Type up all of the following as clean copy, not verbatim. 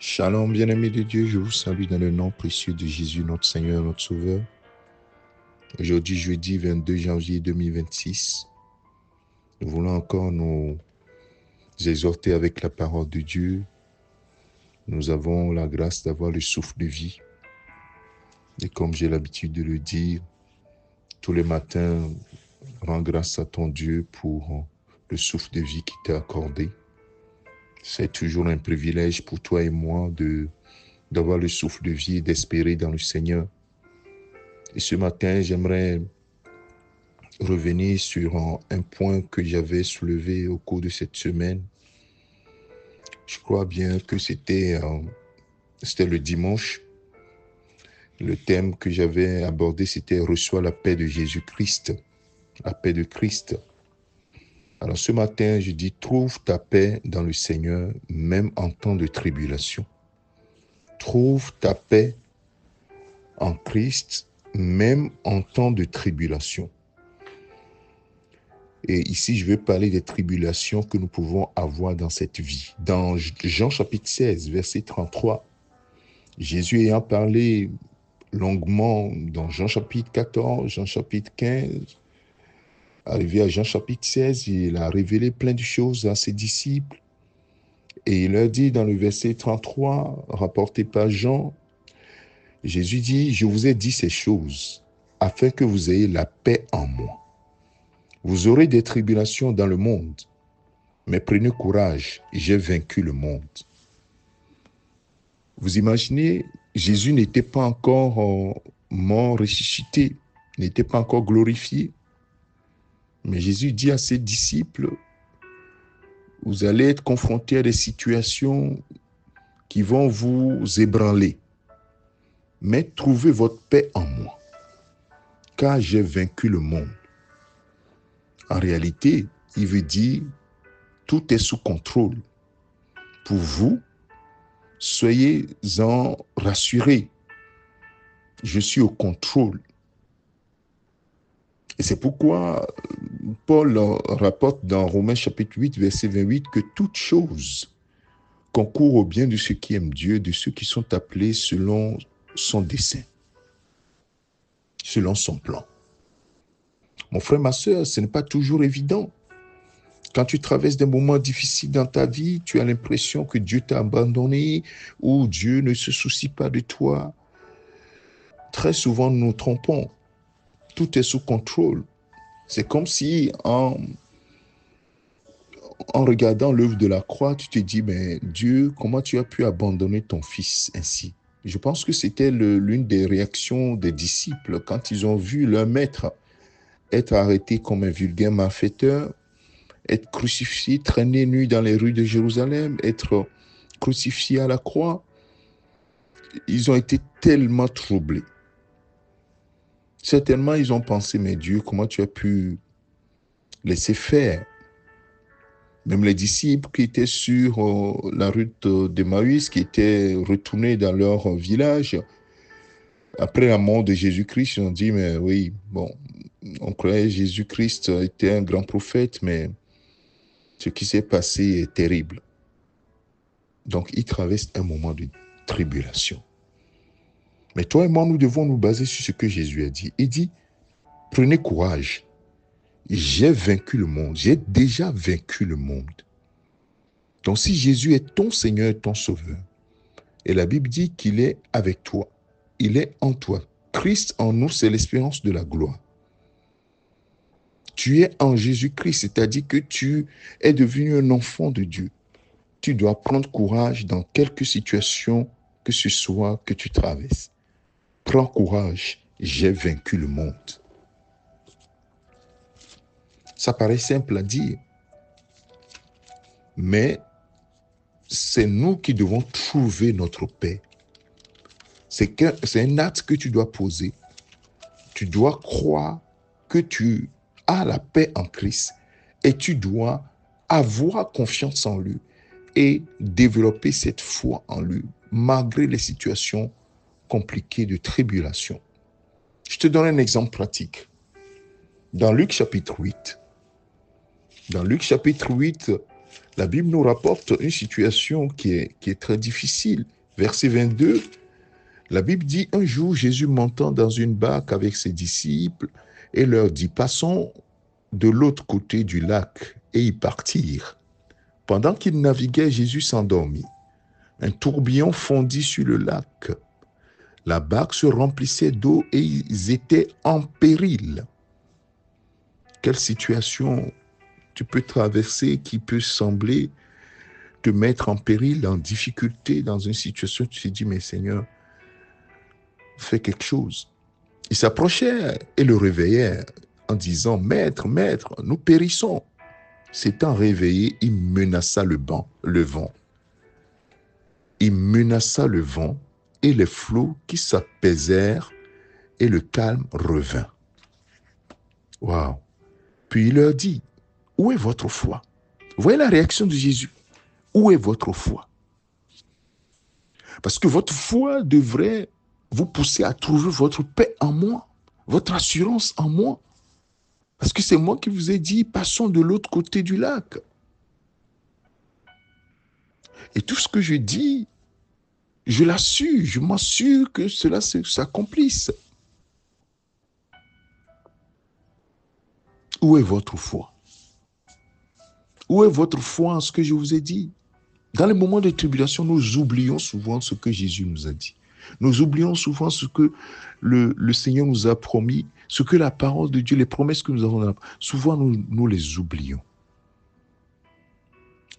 Shalom, bien-aimés de Dieu, je vous salue dans le nom précieux de Jésus, notre Seigneur, notre Sauveur. Aujourd'hui, jeudi 22 janvier 2026, nous voulons encore nous exhorter avec la parole de Dieu. Nous avons la grâce d'avoir le souffle de vie. Et comme j'ai l'habitude de le dire, tous les matins, rends grâce à ton Dieu pour le souffle de vie qui t'est accordé. C'est toujours un privilège pour toi et moi d'avoir le souffle de vie et d'espérer dans le Seigneur. Et ce matin, j'aimerais revenir sur un point que j'avais soulevé au cours de cette semaine. Je crois bien que c'était le dimanche. Le thème que j'avais abordé, c'était « Reçois la paix de Jésus-Christ », la paix de Christ. Alors ce matin, je dis « Trouve ta paix dans le Seigneur, même en temps de tribulation. » Trouve ta paix en Christ, même en temps de tribulation. Et ici, je vais parler des tribulations que nous pouvons avoir dans cette vie. Dans Jean chapitre 16, verset 33, Jésus ayant parlé longuement dans Jean chapitre 14, Jean chapitre 15, arrivé à Jean chapitre 16, il a révélé plein de choses à ses disciples. Et il leur dit dans le verset 33, rapporté par Jean, Jésus dit, « Je vous ai dit ces choses afin que vous ayez la paix en moi. Vous aurez des tribulations dans le monde, mais prenez courage, j'ai vaincu le monde. » Vous imaginez, Jésus n'était pas encore mort, ressuscité, n'était pas encore glorifié. Mais Jésus dit à ses disciples, vous allez être confrontés à des situations qui vont vous ébranler. Mais trouvez votre paix en moi, car j'ai vaincu le monde. En réalité, il veut dire, tout est sous contrôle. Pour vous, soyez-en rassurés. Je suis au contrôle. Et c'est pourquoi Paul rapporte dans Romains chapitre 8, verset 28, que toute chose concourt au bien de ceux qui aiment Dieu, de ceux qui sont appelés selon son dessein, selon son plan. Mon frère, ma soeur, ce n'est pas toujours évident. Quand tu traverses des moments difficiles dans ta vie, tu as l'impression que Dieu t'a abandonné ou Dieu ne se soucie pas de toi. Très souvent, nous nous trompons. Tout est sous contrôle. C'est comme si en regardant l'œuvre de la croix, tu te dis, mais Dieu, comment tu as pu abandonner ton fils ainsi? Je pense que c'était l'une des réactions des disciples quand ils ont vu leur maître être arrêté comme un vulgaire malfaiteur, être crucifié, traîné nu dans les rues de Jérusalem, être crucifié à la croix. Ils ont été tellement troublés. Certainement, ils ont pensé, mais Dieu, comment tu as pu laisser faire? Même les disciples qui étaient sur la route d'Emmaüs, qui étaient retournés dans leur village, après la mort de Jésus-Christ, ils ont dit, mais oui, bon, on croyait que Jésus-Christ était un grand prophète, mais ce qui s'est passé est terrible. Donc, ils traversent un moment de tribulation. Mais toi et moi, nous devons nous baser sur ce que Jésus a dit. Il dit, prenez courage. J'ai vaincu le monde. J'ai déjà vaincu le monde. Donc, si Jésus est ton Seigneur et ton Sauveur, et la Bible dit qu'il est avec toi, il est en toi. Christ en nous, c'est l'espérance de la gloire. Tu es en Jésus-Christ, c'est-à-dire que tu es devenu un enfant de Dieu. Tu dois prendre courage dans quelques situations que ce soit que tu traverses. Prends courage, j'ai vaincu le monde. Ça paraît simple à dire, mais c'est nous qui devons trouver notre paix. C'est un acte que tu dois poser. Tu dois croire que tu as la paix en Christ et tu dois avoir confiance en lui et développer cette foi en lui, malgré les situations compliquées de tribulation. Je te donne un exemple pratique. Dans Luc chapitre 8, la Bible nous rapporte une situation qui est très difficile. Verset 22, la Bible dit, un jour, Jésus montant dans une barque avec ses disciples et leur dit, passons de l'autre côté du lac, et ils partirent. Pendant qu'ils naviguaient, Jésus s'endormit. Un tourbillon fondit sur le lac. La barque se remplissait d'eau et ils étaient en péril. Quelle situation tu peux traverser qui peut sembler te mettre en péril, en difficulté, dans une situation où tu te dis, mais Seigneur, fais quelque chose. Ils s'approchèrent et le réveillèrent en disant, Maître, Maître, nous périssons. S'étant réveillé, il menaça le vent. Il menaça le vent et les flots qui s'apaisèrent et le calme revint. Waouh! Puis il leur dit, où est votre foi? Voyez la réaction de Jésus. Où est votre foi? Parce que votre foi devrait vous pousser à trouver votre paix en moi, votre assurance en moi. Parce que c'est moi qui vous ai dit, passons de l'autre côté du lac. Et tout ce que je dis, je l'assure, je m'assure que cela s'accomplisse. Où est votre foi? Où est votre foi en ce que je vous ai dit? Dans les moments de tribulation, nous oublions souvent ce que Jésus nous a dit. Nous oublions souvent ce que le Seigneur nous a promis, ce que la parole de Dieu, les promesses que nous avons. Souvent, nous les oublions.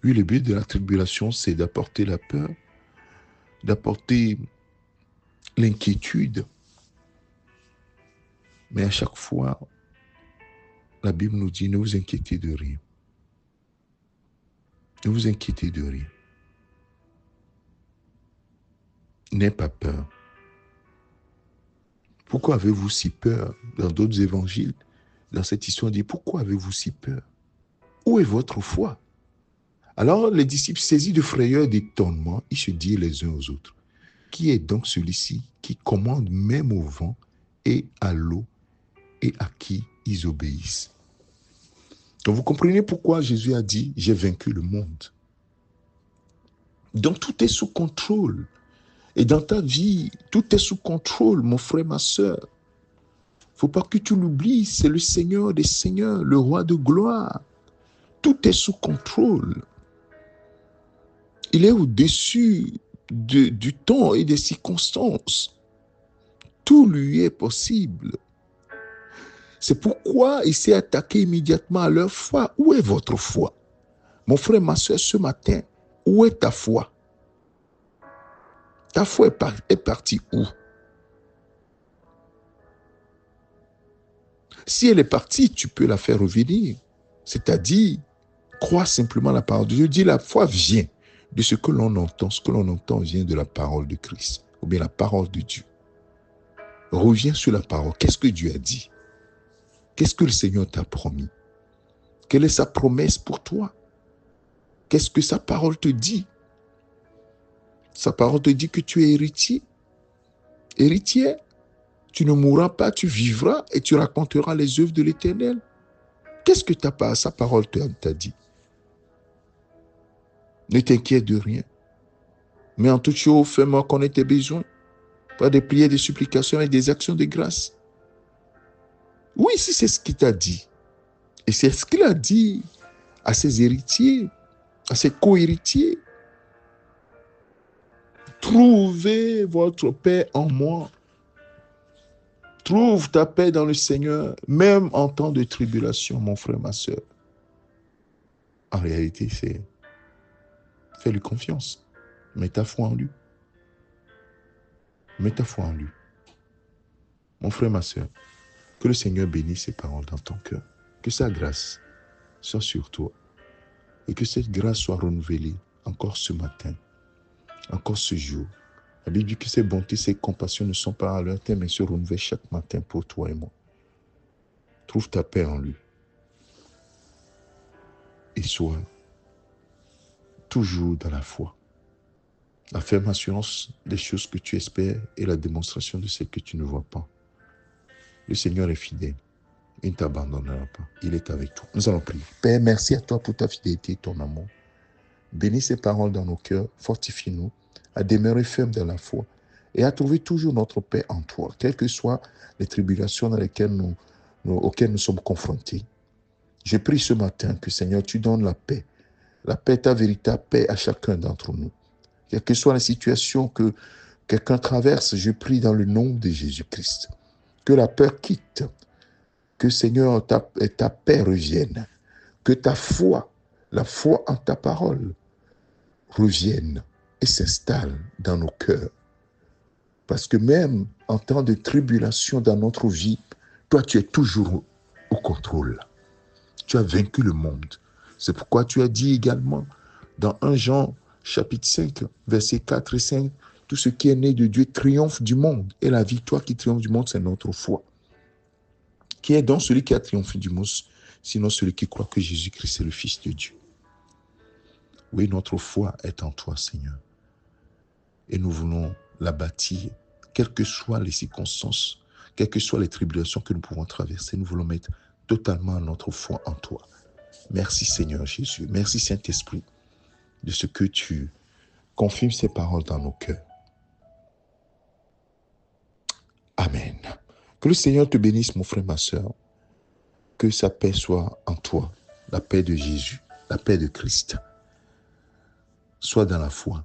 Oui, le but de la tribulation, c'est d'apporter la peur, d'apporter l'inquiétude. Mais à chaque fois, la Bible nous dit, ne vous inquiétez de rien. Ne vous inquiétez de rien. N'ayez pas peur. Pourquoi avez-vous si peur? Dans d'autres évangiles, dans cette histoire, on dit, pourquoi avez-vous si peur? Où est votre foi? Alors les disciples saisis de frayeur et d'étonnement, ils se dirent les uns aux autres, qui est donc celui-ci qui commande même au vent et à l'eau et à qui ils obéissent? Donc vous comprenez pourquoi Jésus a dit, j'ai vaincu le monde. Donc tout est sous contrôle. Et dans ta vie, tout est sous contrôle, mon frère, ma soeur. Il ne faut pas que tu l'oublies, c'est le Seigneur des Seigneurs, le Roi de gloire. Tout est sous contrôle. Il est au-dessus du temps et des circonstances. Tout lui est possible. C'est pourquoi il s'est attaqué immédiatement à leur foi. Où est votre foi? Mon frère, ma soeur, ce matin, où est ta foi? Ta foi est partie où? Si elle est partie, tu peux la faire revenir. C'est-à-dire, crois simplement la parole de Dieu. Dis, la foi vient de ce que l'on entend. Ce que l'on entend vient de la parole de Christ, ou bien la parole de Dieu. Reviens sur la parole. Qu'est-ce que Dieu a dit? Qu'est-ce que le Seigneur t'a promis? Quelle est sa promesse pour toi? Qu'est-ce que sa parole te dit? Sa parole te dit que tu es héritier. Héritier, tu ne mourras pas, tu vivras et tu raconteras les œuvres de l'Éternel. Qu'est-ce que sa parole t'a dit? Ne t'inquiète de rien. Mais en toute chose, fais-moi connaître tes besoins par des prières, des supplications et des actions de grâce. Oui, si c'est ce qu'il t'a dit. Et c'est ce qu'il a dit à ses héritiers, à ses co-héritiers. Trouvez votre paix en moi. Trouve ta paix dans le Seigneur, même en temps de tribulation, mon frère, ma soeur. En réalité, c'est fais-lui confiance. Mets ta foi en lui. Mets ta foi en lui. Mon frère, ma soeur, que le Seigneur bénisse ses paroles dans ton cœur. Que sa grâce soit sur toi. Et que cette grâce soit renouvelée encore ce matin, encore ce jour. La Bible dit que ses bontés, ses compassions ne sont pas à leur terme, mais se renouvellent chaque matin pour toi et moi. Trouve ta paix en lui. Et sois toujours dans la foi. La ferme assurance des choses que tu espères et la démonstration de celles que tu ne vois pas. Le Seigneur est fidèle. Il ne t'abandonnera pas. Il est avec toi. Nous allons prier. Père, merci à toi pour ta fidélité et ton amour. Bénis ces paroles dans nos cœurs. Fortifie-nous à demeurer fermes dans la foi et à trouver toujours notre paix en toi, quelles que soient les tribulations dans lesquelles auxquelles nous sommes confrontés. Je prie ce matin que, Seigneur, tu donnes la paix, ta véritable paix à chacun d'entre nous. Quelle que soit la situation que quelqu'un traverse, je prie dans le nom de Jésus-Christ. Que la peur quitte, que, Seigneur, ta paix revienne, que ta foi, la foi en ta parole, revienne et s'installe dans nos cœurs. Parce que même en temps de tribulation dans notre vie, toi, tu es toujours au contrôle. Tu as vaincu le monde. C'est pourquoi tu as dit également dans 1 Jean chapitre 5, versets 4 et 5, tout ce qui est né de Dieu triomphe du monde. Et la victoire qui triomphe du monde, c'est notre foi. Qui est donc celui qui a triomphé du monde, sinon celui qui croit que Jésus-Christ est le Fils de Dieu. Oui, notre foi est en toi, Seigneur. Et nous voulons la bâtir, quelles que soient les circonstances, quelles que soient les tribulations que nous pouvons traverser. Nous voulons mettre totalement notre foi en toi. Merci, Seigneur Jésus. Merci, Saint-Esprit, de ce que tu confirmes ces paroles dans nos cœurs. Amen. Que le Seigneur te bénisse, mon frère, ma soeur. Que sa paix soit en toi, la paix de Jésus, la paix de Christ. Sois dans la foi,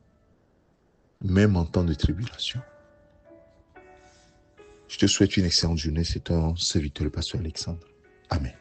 même en temps de tribulation. Je te souhaite une excellente journée. C'est ton serviteur, le pasteur Alexandre. Amen.